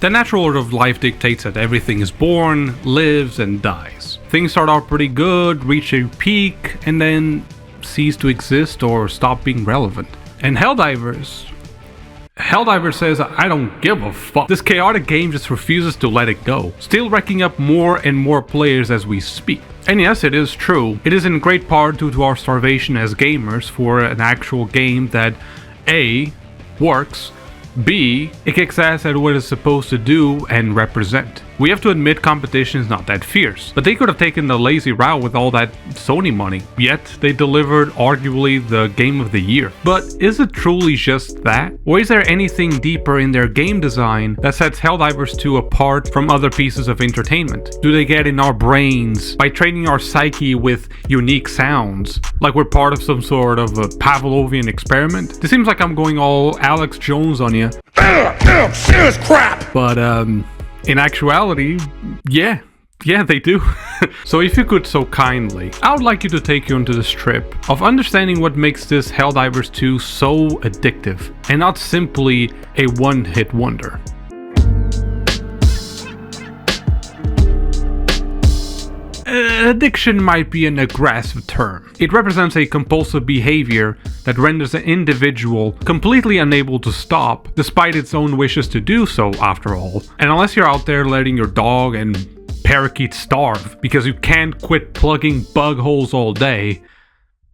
The natural order of life dictates that everything is born, lives, and dies. Things start out pretty good, reach a peak, and then cease to exist or stop being relevant. And Helldivers says, I don't give a fuck. This chaotic game just refuses to let it go, still racking up more and more players as we speak. And yes, it is true. It is in great part due to our starvation as gamers for an actual game that A, works, B, it kicks ass at what it's supposed to do and represent. We have to admit competition is not that fierce, but they could have taken the lazy route with all that Sony money, yet they delivered arguably the game of the year. But is it truly just that? Or is there anything deeper in their game design that sets Helldivers 2 apart from other pieces of entertainment? Do they get in our brains by training our psyche with unique sounds, like we're part of some sort of a Pavlovian experiment? It seems like I'm going all Alex Jones on you. Serious crap! But in actuality, yeah, they do. So if you could so kindly, I would like you to take you into this trip of understanding what makes this Helldivers 2 so addictive, and not simply a one-hit wonder. Addiction might be an aggressive term. It represents a compulsive behavior that renders an individual completely unable to stop, despite its own wishes to do so, after all. And unless you're out there letting your dog and parakeet starve because you can't quit plugging bug holes all day,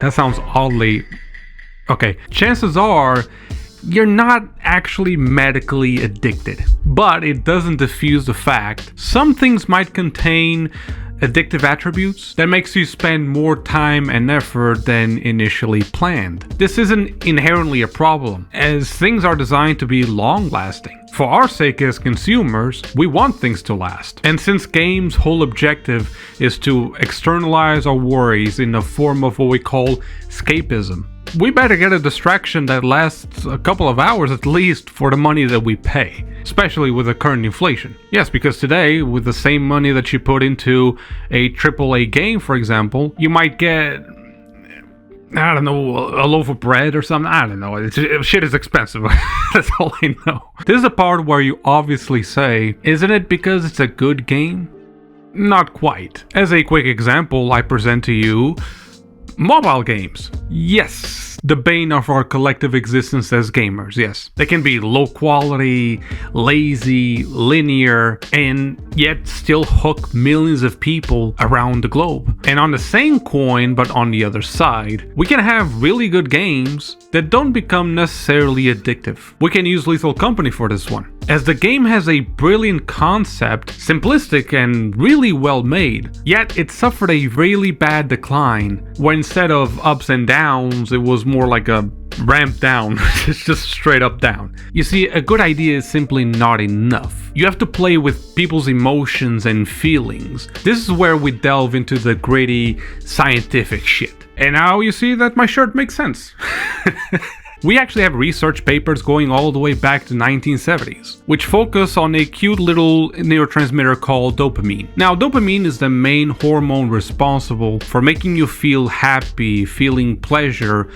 that sounds oddly... Okay, chances are you're not actually medically addicted, but it doesn't diffuse the fact some things might contain addictive attributes that makes you spend more time and effort than initially planned. This isn't inherently a problem, as things are designed to be long-lasting. For our sake as consumers, we want things to last. And since games' whole objective is to externalize our worries in the form of what we call escapism, we better get a distraction that lasts a couple of hours at least for the money that we pay, especially with the current inflation. Yes, because today, with the same money that you put into a AAA game, for example, you might get, I don't know, a loaf of bread or something. I don't know. Shit is expensive. That's all I know. This is the part where you obviously say, isn't it because it's a good game? Not quite. As a quick example, I present to you mobile games. Yes, the bane of our collective existence as gamers, yes. They can be low quality, lazy, linear, and yet still hook millions of people around the globe. And on the same coin, but on the other side, we can have really good games that don't become necessarily addictive. We can use Lethal Company for this one, as the game has a brilliant concept, simplistic and really well made, yet it suffered a really bad decline, where instead of ups and downs, it was more like a ramp down. It's just straight up down. You see, a good idea is simply not enough. You have to play with people's emotions and feelings. This is where we delve into the gritty, scientific shit. And now you see that my shirt makes sense. We actually have research papers going all the way back to 1970s, which focus on a cute little neurotransmitter called dopamine. Now, dopamine is the main hormone responsible for making you feel happy, feeling pleasure,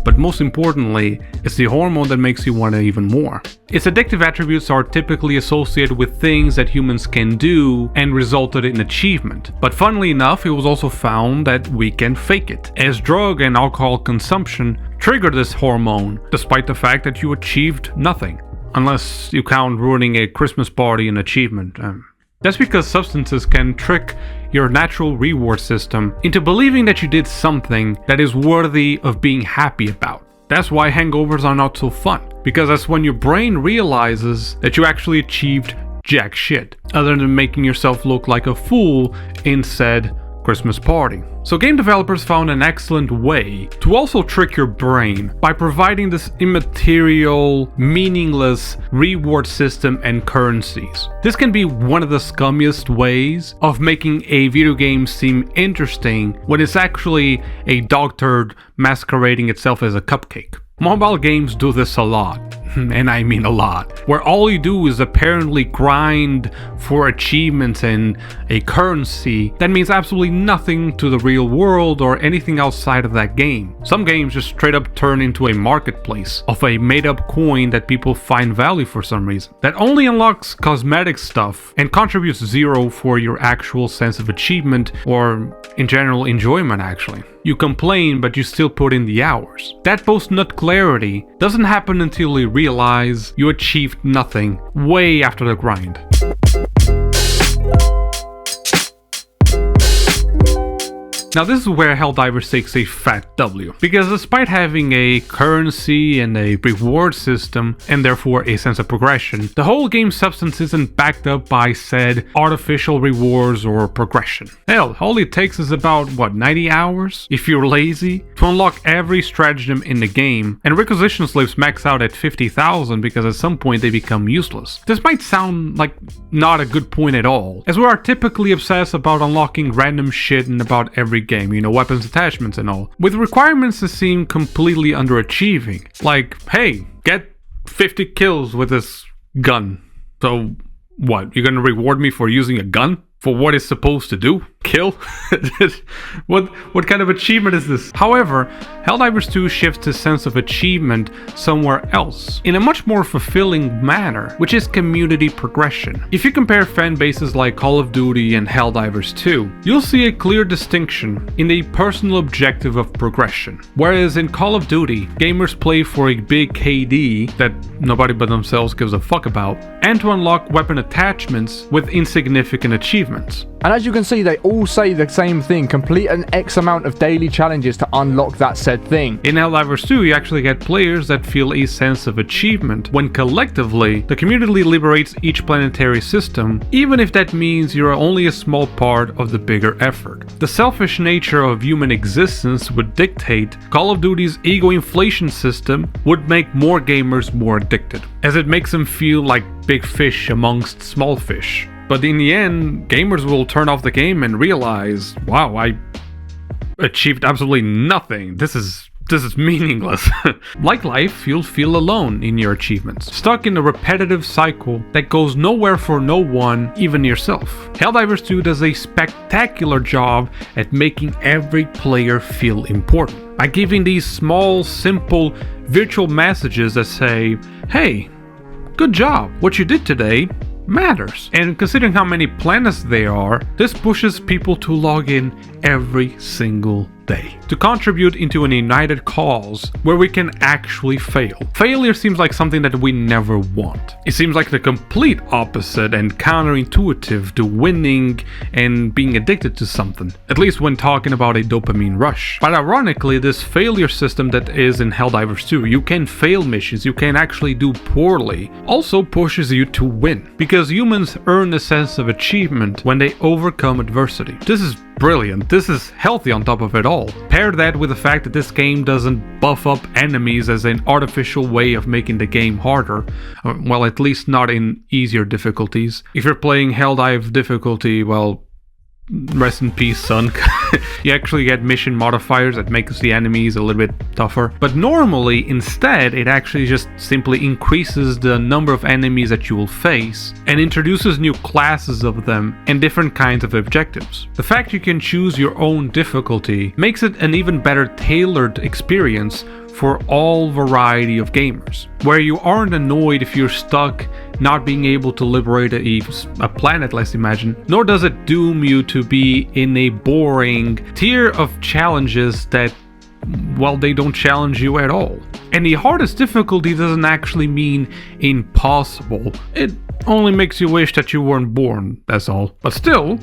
but most importantly, it's the hormone that makes you want it even more. Its addictive attributes are typically associated with things that humans can do and resulted in achievement. But funnily enough, it was also found that we can fake it, as drug and alcohol consumption trigger this hormone, despite the fact that you achieved nothing. Unless you count ruining a Christmas party an achievement. That's because substances can trick your natural reward system into believing that you did something that is worthy of being happy about. That's why hangovers are not so fun, because that's when your brain realizes that you actually achieved jack shit, other than making yourself look like a fool in said Christmas party. So game developers found an excellent way to also trick your brain by providing this immaterial, meaningless reward system and currencies. This can be one of the scummiest ways of making a video game seem interesting when it's actually a dog turd masquerading itself as a cupcake. Mobile games do this a lot. and I mean a lot, where all you do is apparently grind for achievements and a currency that means absolutely nothing to the real world or anything outside of that game. Some games just straight up turn into a marketplace of a made-up coin that people find value for some reason, that only unlocks cosmetic stuff and contributes zero for your actual sense of achievement or in general enjoyment actually. You complain, but you still put in the hours. That post-nut clarity doesn't happen until you realize you achieved nothing way after the grind. Now this is where Helldivers takes a fat W, because despite having a currency and a reward system, and therefore a sense of progression, the whole game's substance isn't backed up by said artificial rewards or progression. Hell, all it takes is about, 90 hours, if you're lazy, to unlock every stratagem in the game, and requisition slips max out at 50,000 because at some point they become useless. This might sound like not a good point at all, as we are typically obsessed about unlocking random shit in about every game, weapons attachments and all, with requirements that seem completely underachieving. Like, hey, get 50 kills with this gun. So what, you're gonna reward me for using a gun? For what it's supposed to do? Kill? What kind of achievement is this? However, Helldivers 2 shifts the sense of achievement somewhere else, in a much more fulfilling manner, which is community progression. If you compare fan bases like Call of Duty and Helldivers 2, you'll see a clear distinction in the personal objective of progression. Whereas in Call of Duty, gamers play for a big KD that nobody but themselves gives a fuck about, and to unlock weapon attachments with insignificant achievements. And as you can see, they all say the same thing: complete an X amount of daily challenges to unlock that said thing. In Helldivers 2, you actually get players that feel a sense of achievement when collectively the community liberates each planetary system, even if that means you're only a small part of the bigger effort. The selfish nature of human existence would dictate Call of Duty's ego inflation system would make more gamers more addicted, as it makes them feel like big fish amongst small fish. But in the end, gamers will turn off the game and realize, wow, I achieved absolutely nothing. This is meaningless. Like life, you'll feel alone in your achievements, stuck in a repetitive cycle that goes nowhere for no one, even yourself. Helldivers 2 does a spectacular job at making every player feel important, by giving these small, simple, virtual messages that say, hey, good job, what you did today matters. And considering how many planets there are, this pushes people to log in every single day, to contribute into an united cause where we can actually fail. Failure seems like something that we never want. It seems like the complete opposite and counterintuitive to winning and being addicted to something, at least when talking about a dopamine rush. But ironically, this failure system that is in Helldivers 2, you can fail missions, you can actually do poorly, also pushes you to win, because humans earn a sense of achievement when they overcome adversity. This is brilliant. This is healthy on top of it all. Pair that with the fact that this game doesn't buff up enemies as an artificial way of making the game harder. Well, at least not in easier difficulties. If you're playing Helldive difficulty, well, rest in peace, son. You actually get mission modifiers that makes the enemies a little bit tougher. But normally, instead, it actually just simply increases the number of enemies that you will face and introduces new classes of them and different kinds of objectives. The fact you can choose your own difficulty makes it an even better tailored experience for all variety of gamers, where you aren't annoyed if you're stuck not being able to liberate a planet, let's imagine, nor does it doom you to be in a boring tier of challenges that, well, they don't challenge you at all. And the hardest difficulty doesn't actually mean impossible. It only makes you wish that you weren't born, that's all. But still,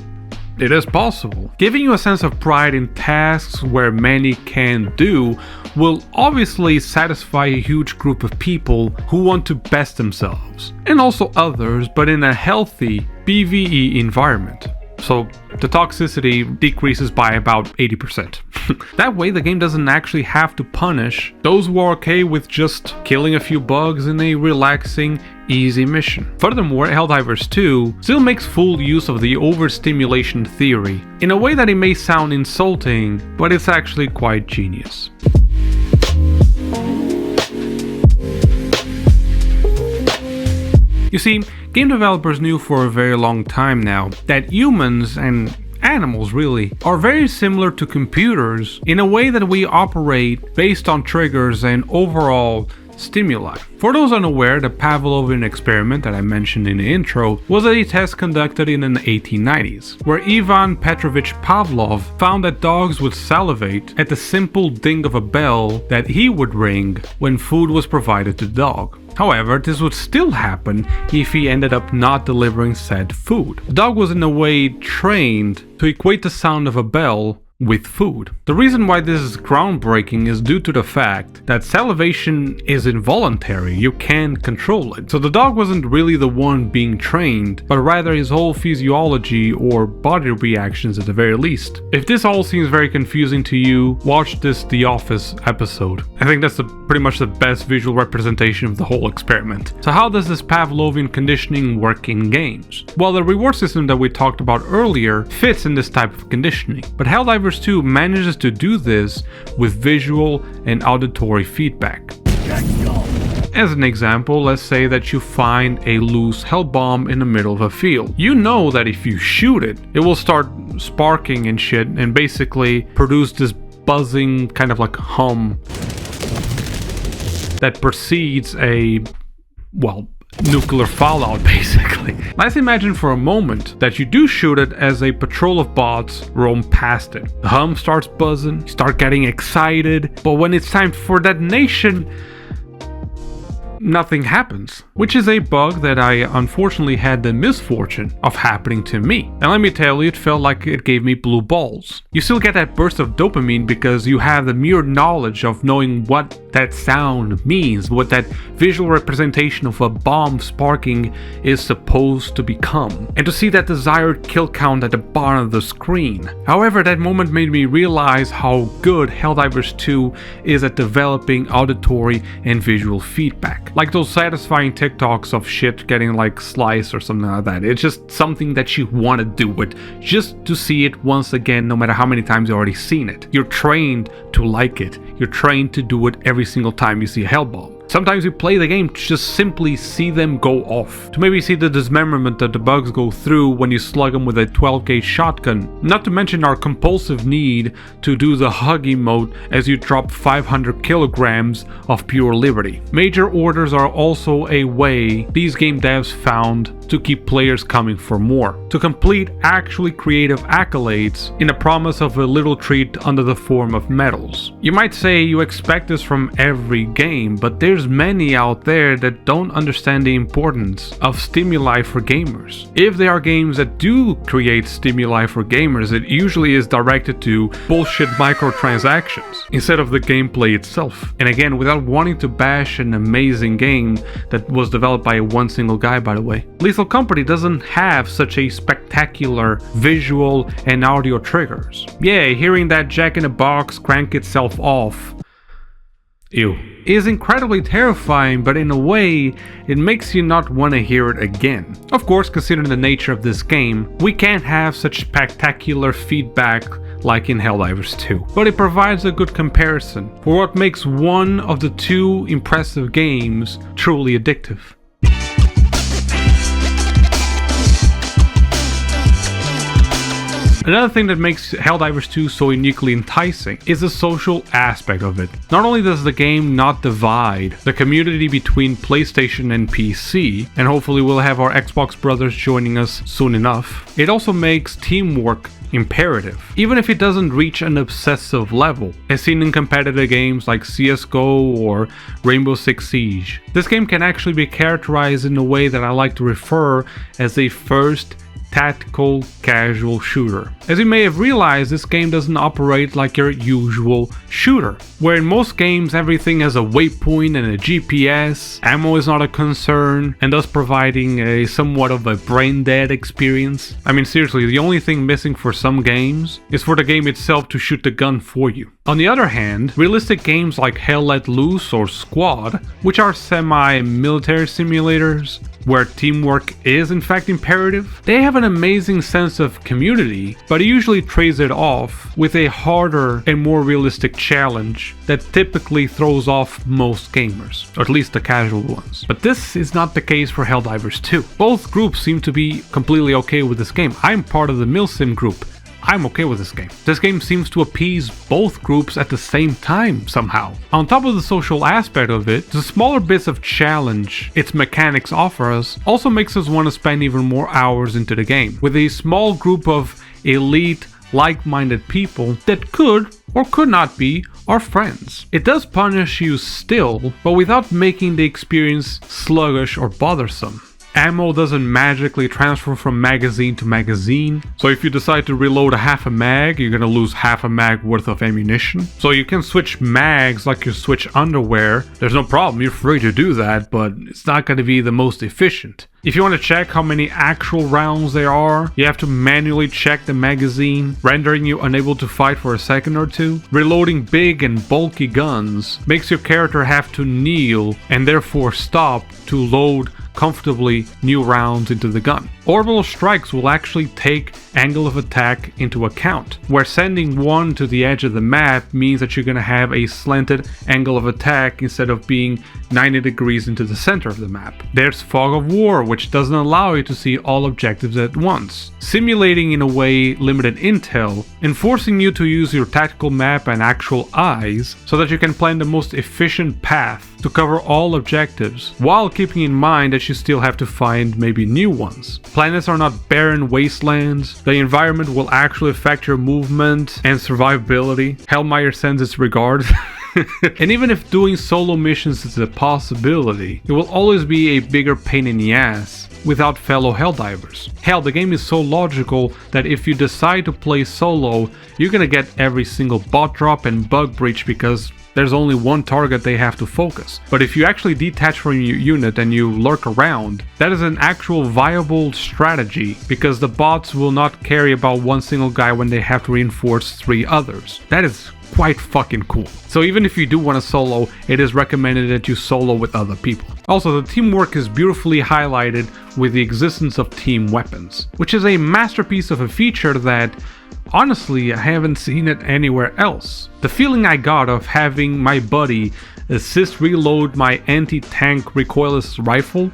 it is possible. Giving you a sense of pride in tasks where many can do will obviously satisfy a huge group of people who want to best themselves, and also others, but in a healthy PvE environment. So the toxicity decreases by about 80%. That way the game doesn't actually have to punish those who are okay with just killing a few bugs in a relaxing, easy mission. Furthermore, Helldivers 2 still makes full use of the overstimulation theory, in a way that it may sound insulting, but it's actually quite genius. You see, game developers knew for a very long time now that humans and animals really are very similar to computers in a way that we operate based on triggers and overall stimuli. For those unaware, the Pavlovian experiment that I mentioned in the intro was a test conducted in the 1890s, where Ivan Petrovich Pavlov found that dogs would salivate at the simple ding of a bell that he would ring when food was provided to the dog. However, this would still happen if he ended up not delivering said food. The dog was in a way trained to equate the sound of a bell with food. The reason why this is groundbreaking is due to the fact that salivation is involuntary, you can't control it. So the dog wasn't really the one being trained, but rather his whole physiology or body reactions at the very least. If this all seems very confusing to you, watch this The Office episode. I think that's pretty much the best visual representation of the whole experiment. So how does this Pavlovian conditioning work in games? Well, the reward system that we talked about earlier fits in this type of conditioning, but Helldivers 2 manages to do this with visual and auditory feedback. As an example, let's say that you find a loose hell bomb in the middle of a field. You know that if you shoot it, it will start sparking and shit and basically produce this buzzing kind of like hum that precedes a, well, nuclear fallout basically. Let's imagine for a moment that you do shoot it as a patrol of bots roam past it. The hum starts buzzing, you start getting excited, but when it's time for detonation, nothing happens, which is a bug that I unfortunately had the misfortune of happening to me. And let me tell you, it felt like it gave me blue balls. You still get that burst of dopamine because you have the mere knowledge of knowing what that sound means, what that visual representation of a bomb sparking is supposed to become, and to see that desired kill count at the bottom of the screen. However, that moment made me realize how good Helldivers 2 is at developing auditory and visual feedback. Like those satisfying TikToks of shit getting like sliced or something like that. It's just something that you want to do it, just to see it once again, no matter how many times you've already seen it. You're trained to like it. You're trained to do it every single time you see a hell bomb. Sometimes you play the game to just simply see them go off, to maybe see the dismemberment that the bugs go through when you slug them with a 12 gauge shotgun, not to mention our compulsive need to do the hug emote as you drop 500 kilograms of pure liberty. Major orders are also a way these game devs found to keep players coming for more, to complete actually creative accolades in the promise of a little treat under the form of medals. You might say you expect this from every game, but there's many out there that don't understand the importance of stimuli for gamers. If there are games that do create stimuli for gamers, it usually is directed to bullshit microtransactions instead of the gameplay itself. And again, without wanting to bash an amazing game that was developed by one single guy, by the way. Lethal Company doesn't have such a spectacular visual and audio triggers. Yeah, hearing that jack-in-a-box crank itself off, ew, is incredibly terrifying, but in a way, it makes you not want to hear it again. Of course, considering the nature of this game, we can't have such spectacular feedback like in Helldivers 2, but it provides a good comparison for what makes one of the two impressive games truly addictive. Another thing that makes Helldivers 2 so uniquely enticing is the social aspect of it. Not only does the game not divide the community between PlayStation and PC, and hopefully we'll have our Xbox brothers joining us soon enough, it also makes teamwork imperative, even if it doesn't reach an obsessive level, as seen in competitive games like CSGO or Rainbow Six Siege. This game can actually be characterized in a way that I like to refer as a first tactical casual shooter. As you may have realized, this game doesn't operate like your usual shooter, where in most games everything has a waypoint and a GPS, ammo is not a concern, and thus providing a somewhat of a brain dead experience. I mean, seriously, the only thing missing for some games is for the game itself to shoot the gun for you. On the other hand, realistic games like Hell Let Loose or Squad, which are semi-military simulators where teamwork is in fact imperative, they have an amazing sense of community, but it usually trades it off with a harder and more realistic challenge that typically throws off most gamers, or at least the casual ones. But this is not the case for Helldivers 2. Both groups seem to be completely okay with this game. I'm part of the Milsim group. I'm okay with this game. This game seems to appease both groups at the same time somehow. On top of the social aspect of it, the smaller bits of challenge its mechanics offer us also makes us want to spend even more hours into the game, with a small group of elite, like-minded people that could or could not be our friends. It does punish you still, but without making the experience sluggish or bothersome. Ammo doesn't magically transfer from magazine to magazine, so if you decide to reload a half a mag, you're gonna lose half a mag worth of ammunition. So you can switch mags like you switch underwear. There's no problem, you're free to do that, but it's not gonna be the most efficient. If you want to check how many actual rounds there are, you have to manually check the magazine, rendering you unable to fight for a second or two. Reloading big and bulky guns makes your character have to kneel and therefore stop to load comfortably new rounds into the gun. Orbital strikes will actually take angle of attack into account, where sending one to the edge of the map means that you're going to have a slanted angle of attack instead of being 90 degrees into the center of the map. There's Fog of War, which doesn't allow you to see all objectives at once, simulating in a way limited intel and forcing you to use your tactical map and actual eyes so that you can plan the most efficient path to cover all objectives, while keeping in mind that you still have to find maybe new ones. Planets are not barren wastelands. The environment will actually affect your movement and survivability. Hellmeyer sends its regards. And even if doing solo missions is a possibility, it will always be a bigger pain in the ass without fellow Helldivers. Hell, the game is so logical that if you decide to play solo, you're gonna get every single bot drop and bug breach because there's only one target they have to focus. But if you actually detach from your unit and you lurk around, that is an actual viable strategy because the bots will not carry about one single guy when they have to reinforce 3 others. That is quite fucking cool. So even if you do want to solo, it is recommended that you solo with other people. Also, the teamwork is beautifully highlighted with the existence of team weapons, which is a masterpiece of a feature that honestly, I haven't seen it anywhere else. The feeling I got of having my buddy assist reload my anti-tank recoilless rifle.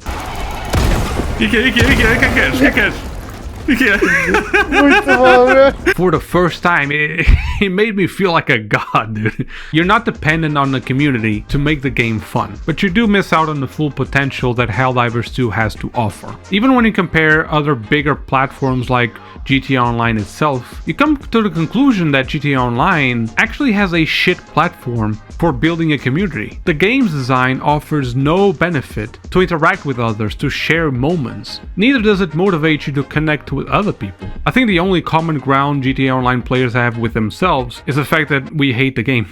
For the first time, it made me feel like a god, dude. You're not dependent on the community to make the game fun, but you do miss out on the full potential that Helldivers 2 has to offer. Even when you compare other bigger platforms like GTA Online itself, you come to the conclusion that GTA Online actually has a shit platform for building a community. The game's design offers no benefit to interact with others, to share moments. Neither does it motivate you to connect with other people. I think the only common ground GTA Online players have with themselves is the fact that we hate the game.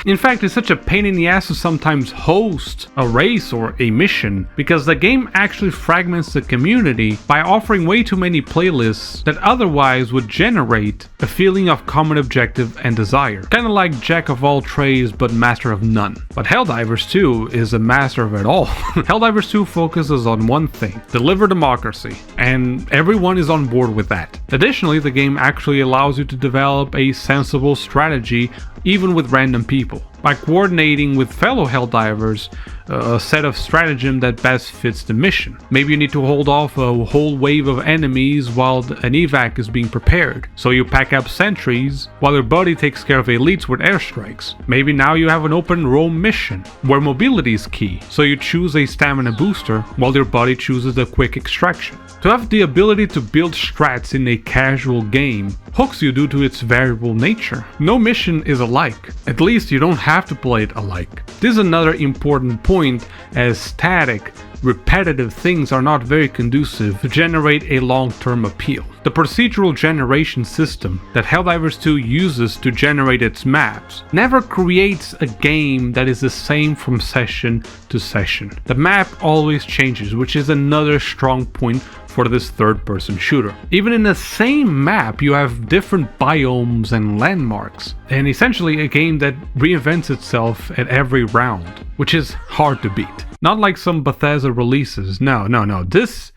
In fact, it's such a pain in the ass to sometimes host a race or a mission because the game actually fragments the community by offering way too many playlists that otherwise would generate a feeling of common objective and desire. Kinda like Jack of all trades but master of none. But Helldivers 2 is a master of it all. Helldivers 2 focuses on one thing: deliver democracy, and everyone is on board with that. Additionally, the game actually allows you to develop a sensible strategy even with random people, by coordinating with fellow Helldivers a set of stratagem that best fits the mission. Maybe you need to hold off a whole wave of enemies while an evac is being prepared, so you pack up sentries while your buddy takes care of elites with airstrikes. Maybe now you have an open roam mission where mobility is key, so you choose a stamina booster while your buddy chooses the quick extraction. To have the ability to build strats in a casual game hooks you due to its variable nature. No mission is alike, at least you don't have to play it alike. This is another important point, as static, repetitive things are not very conducive to generate a long-term appeal. The procedural generation system that Helldivers 2 uses to generate its maps never creates a game that is the same from session to session. The map always changes, which is another strong point for this third-person shooter. Even in the same map, you have different biomes and landmarks, and essentially a game that reinvents itself at every round, which is hard to beat. Not like some Bethesda releases. No. This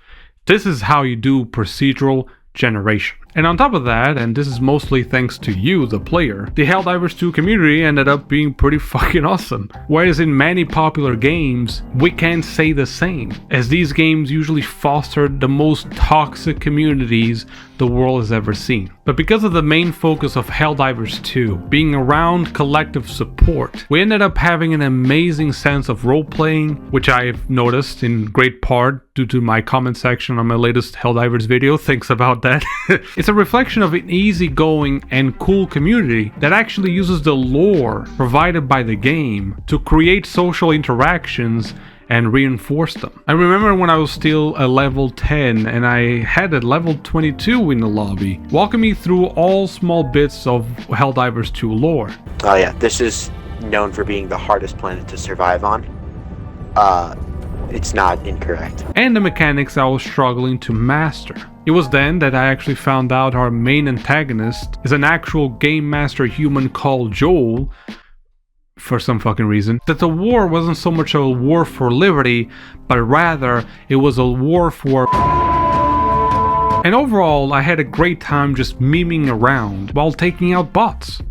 This is how you do procedural generation. And on top of that, and this is mostly thanks to you, the player, the Helldivers 2 community ended up being pretty fucking awesome. Whereas in many popular games, we can't say the same, as these games usually foster the most toxic communities the world has ever seen. But because of the main focus of Helldivers 2 being around collective support, we ended up having an amazing sense of role-playing, which I've noticed in great part due to my comment section on my latest Helldivers video. Thanks about that. It's a reflection of an easygoing and cool community that actually uses the lore provided by the game to create social interactions and reinforce them. I remember when I was still a level 10 and I had a level 22 in the lobby, walking me through all small bits of Helldivers 2 lore. Oh yeah, this is known for being the hardest planet to survive on. It's not incorrect. And the mechanics I was struggling to master. It was then that I actually found out our main antagonist is an actual game master human called Joel, for some fucking reason, that the war wasn't so much a war for liberty, but rather it was a war for... And overall, I had a great time just memeing around while taking out bots.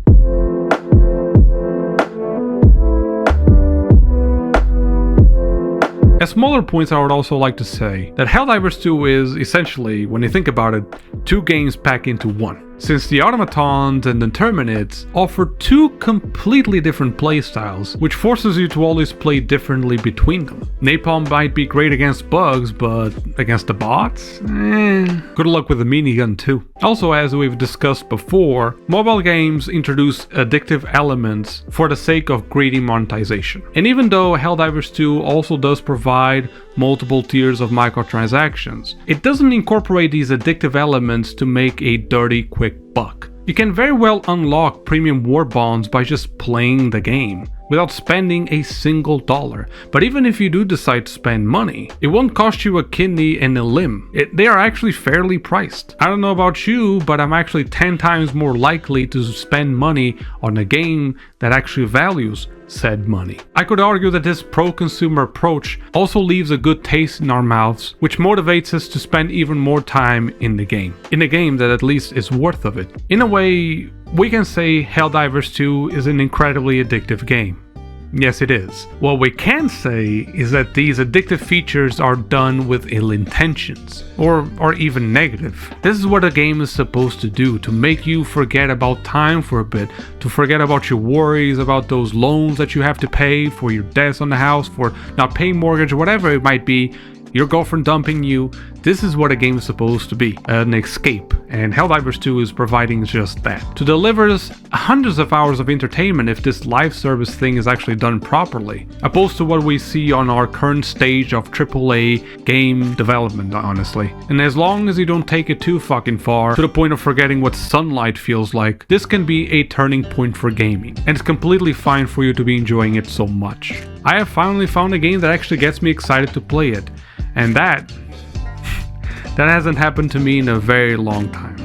As smaller points, I would also like to say that Helldivers 2 is essentially, when you think about it, 2 games packed into one. Since the Automatons and the Terminids offer 2 completely different playstyles, which forces you to always play differently between them. Napalm might be great against bugs, but against the bots? Good luck with the minigun too. Also, as we've discussed before, mobile games introduce addictive elements for the sake of greedy monetization. And even though Helldivers 2 also does provide multiple tiers of microtransactions, it doesn't incorporate these addictive elements to make a dirty quick buck. You can very well unlock premium war bonds by just playing the game, without spending a single dollar. But even if you do decide to spend money, it won't cost you a kidney and a limb. They are actually fairly priced. I don't know about you, but I'm actually 10 times more likely to spend money on a game that actually values said money. I could argue that this pro-consumer approach also leaves a good taste in our mouths, which motivates us to spend even more time in the game. In a game that at least is worth of it. In a way, we can say Helldivers 2 is an incredibly addictive game. Yes, it is. What we can say is that these addictive features are done with ill intentions, or even negative. This is what a game is supposed to do, to make you forget about time for a bit, to forget about your worries, about those loans that you have to pay, for your debts on the house, for not paying mortgage, whatever it might be, your girlfriend dumping you. This is what a game is supposed to be, an escape, and Helldivers 2 is providing just that. To deliver us hundreds of hours of entertainment if this live service thing is actually done properly, opposed to what we see on our current stage of AAA game development, honestly. And as long as you don't take it too fucking far, to the point of forgetting what sunlight feels like, this can be a turning point for gaming, and it's completely fine for you to be enjoying it so much. I have finally found a game that actually gets me excited to play it, and that hasn't happened to me in a very long time.